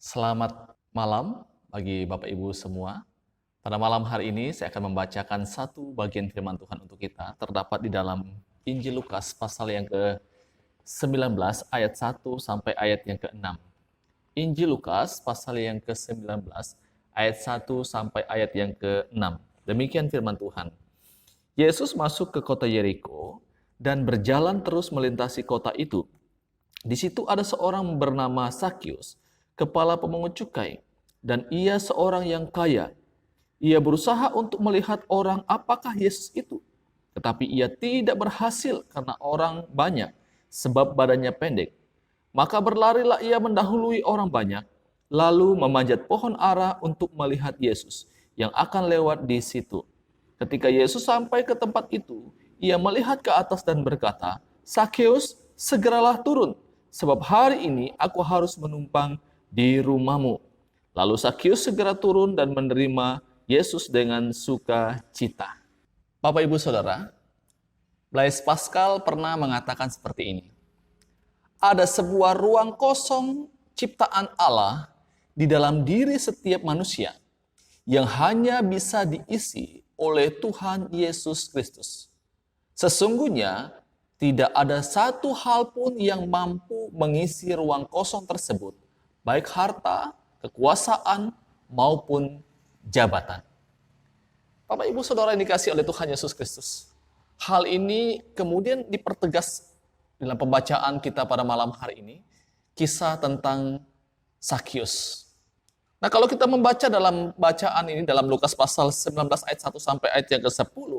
Selamat malam bagi Bapak Ibu semua. Pada malam hari ini saya akan membacakan satu bagian firman Tuhan untuk kita. Terdapat di dalam Injil Lukas pasal yang ke-19 ayat 1 sampai ayat yang ke-6. Injil Lukas pasal yang ke-19 ayat 1 sampai ayat yang ke-6. Demikian firman Tuhan. Yesus masuk ke kota Yeriko dan berjalan terus melintasi kota itu. Di situ ada seorang bernama Sakius, kepala pemungut cukai, dan ia seorang yang kaya. Ia berusaha untuk melihat orang apakah Yesus itu, tetapi ia tidak berhasil karena orang banyak, sebab badannya pendek. Maka berlarilah ia mendahului orang banyak, lalu memanjat pohon ara untuk melihat Yesus yang akan lewat di situ. Ketika Yesus sampai ke tempat itu, ia melihat ke atas dan berkata, "Sakeus, segeralah turun, sebab hari ini aku harus menumpang di rumahmu." Lalu Sakeus segera turun dan menerima Yesus dengan sukacita. Bapak Ibu Saudara, Blaise Pascal pernah mengatakan seperti ini. Ada sebuah ruang kosong ciptaan Allah di dalam diri setiap manusia yang hanya bisa diisi oleh Tuhan Yesus Kristus. Sesungguhnya tidak ada satu hal pun yang mampu mengisi ruang kosong tersebut, baik harta, kekuasaan, maupun jabatan. Bapak Ibu Saudara yang dikasihi oleh Tuhan Yesus Kristus. Hal ini kemudian dipertegas dalam pembacaan kita pada malam hari ini, kisah tentang Sakius. Nah, kalau kita membaca dalam bacaan ini dalam Lukas pasal 19 ayat 1 sampai ayat yang ke-10,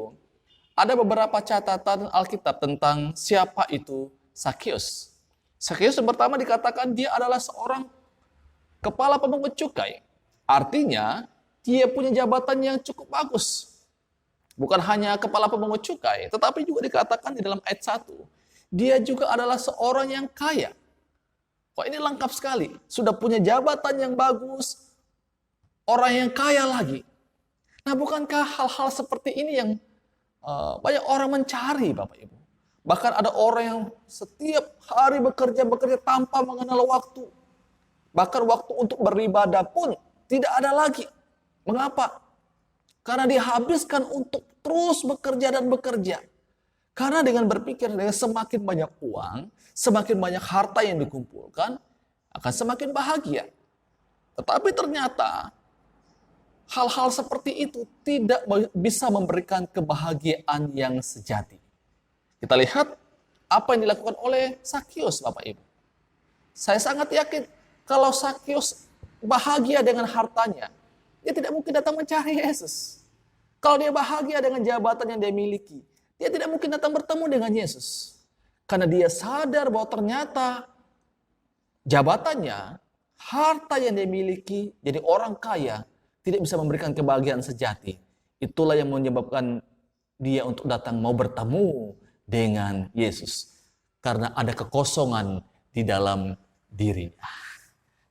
ada beberapa catatan Alkitab tentang siapa itu Sakius. Sakius yang pertama dikatakan dia adalah seorang kepala pemungut cukai. Artinya, dia punya jabatan yang cukup bagus. Bukan hanya kepala pemungut cukai, tetapi juga dikatakan di dalam ayat 1, dia juga adalah seorang yang kaya. Wah, ini lengkap sekali. Sudah punya jabatan yang bagus, orang yang kaya lagi. Nah, bukankah hal-hal seperti ini yang banyak orang mencari, Bapak Ibu? Bahkan ada orang yang setiap hari bekerja tanpa mengenal waktu. Bahkan waktu untuk beribadah pun tidak ada lagi. Mengapa? Karena dihabiskan untuk terus bekerja dan bekerja. Karena dengan berpikir dengan semakin banyak uang, semakin banyak harta yang dikumpulkan, akan semakin bahagia. Tetapi ternyata hal-hal seperti itu tidak bisa memberikan kebahagiaan yang sejati. Kita lihat apa yang dilakukan oleh Sakius, Bapak Ibu. Saya sangat yakin kalau Sakius bahagia dengan hartanya, dia tidak mungkin datang mencari Yesus. Kalau dia bahagia dengan jabatan yang dia miliki, dia tidak mungkin datang bertemu dengan Yesus. Karena dia sadar bahwa ternyata jabatannya, harta yang dia miliki, jadi orang kaya, tidak bisa memberikan kebahagiaan sejati. Itulah yang menyebabkan dia untuk datang mau bertemu dengan Yesus. Karena ada kekosongan di dalam dirinya.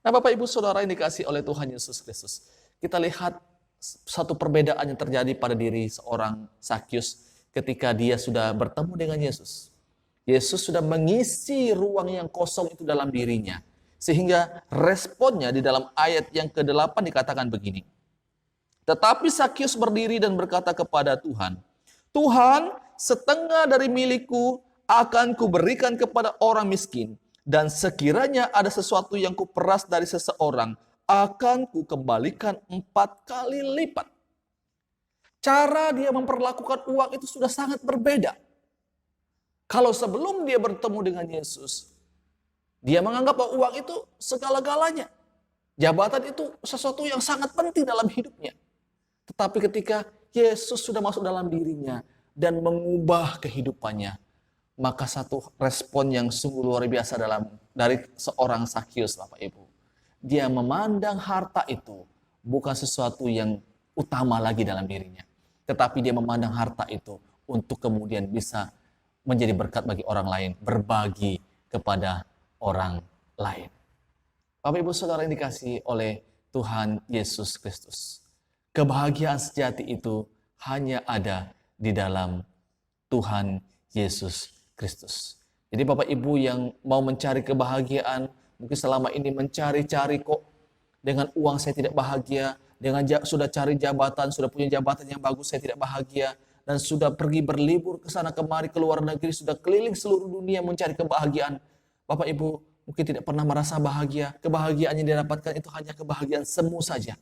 Nah, Bapak Ibu Saudara yang dikasihi oleh Tuhan Yesus Kristus, kita lihat satu perbedaan yang terjadi pada diri seorang Sakius ketika dia sudah bertemu dengan Yesus. Yesus sudah mengisi ruang yang kosong itu dalam dirinya. Sehingga responnya di dalam ayat yang ke-8 dikatakan begini. Tetapi Sakius berdiri dan berkata kepada Tuhan, "Tuhan, setengah dari milikku akan kuberikan kepada orang miskin. Dan sekiranya ada sesuatu yang kuperas dari seseorang, akan kukembalikan 4 kali lipat." Cara dia memperlakukan uang itu sudah sangat berbeda. Kalau sebelum dia bertemu dengan Yesus, dia menganggap bahwa uang itu segala-galanya. Jabatan itu sesuatu yang sangat penting dalam hidupnya. Tetapi ketika Yesus sudah masuk dalam dirinya dan mengubah kehidupannya, maka satu respon yang sungguh luar biasa dari seorang Sakius, Bapak Ibu. Dia memandang harta itu bukan sesuatu yang utama lagi dalam dirinya. Tetapi dia memandang harta itu untuk kemudian bisa menjadi berkat bagi orang lain, berbagi kepada orang lain. Bapak Ibu Saudara yang dikasihi oleh Tuhan Yesus Kristus. Kebahagiaan sejati itu hanya ada di dalam Tuhan Yesus Kristus. Jadi Bapak Ibu yang mau mencari kebahagiaan, mungkin selama ini mencari-cari kok dengan uang saya tidak bahagia, dengan sudah cari jabatan, sudah punya jabatan yang bagus saya tidak bahagia, dan sudah pergi berlibur ke sana kemari ke luar negeri, sudah keliling seluruh dunia mencari kebahagiaan. Bapak Ibu mungkin tidak pernah merasa bahagia. Kebahagiaan yang didapatkan itu hanya kebahagiaan semu saja.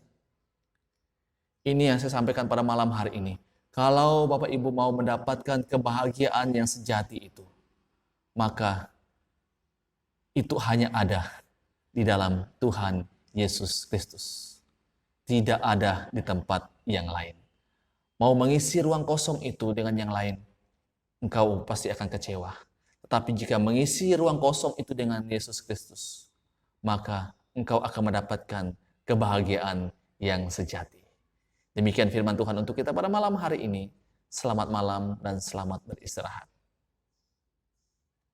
Ini yang saya sampaikan pada malam hari ini. Kalau Bapak Ibu mau mendapatkan kebahagiaan yang sejati itu, maka itu hanya ada di dalam Tuhan Yesus Kristus. Tidak ada di tempat yang lain. Mau mengisi ruang kosong itu dengan yang lain, engkau pasti akan kecewa. Tetapi jika mengisi ruang kosong itu dengan Yesus Kristus, maka engkau akan mendapatkan kebahagiaan yang sejati. Demikian firman Tuhan untuk kita pada malam hari ini. Selamat malam dan selamat beristirahat.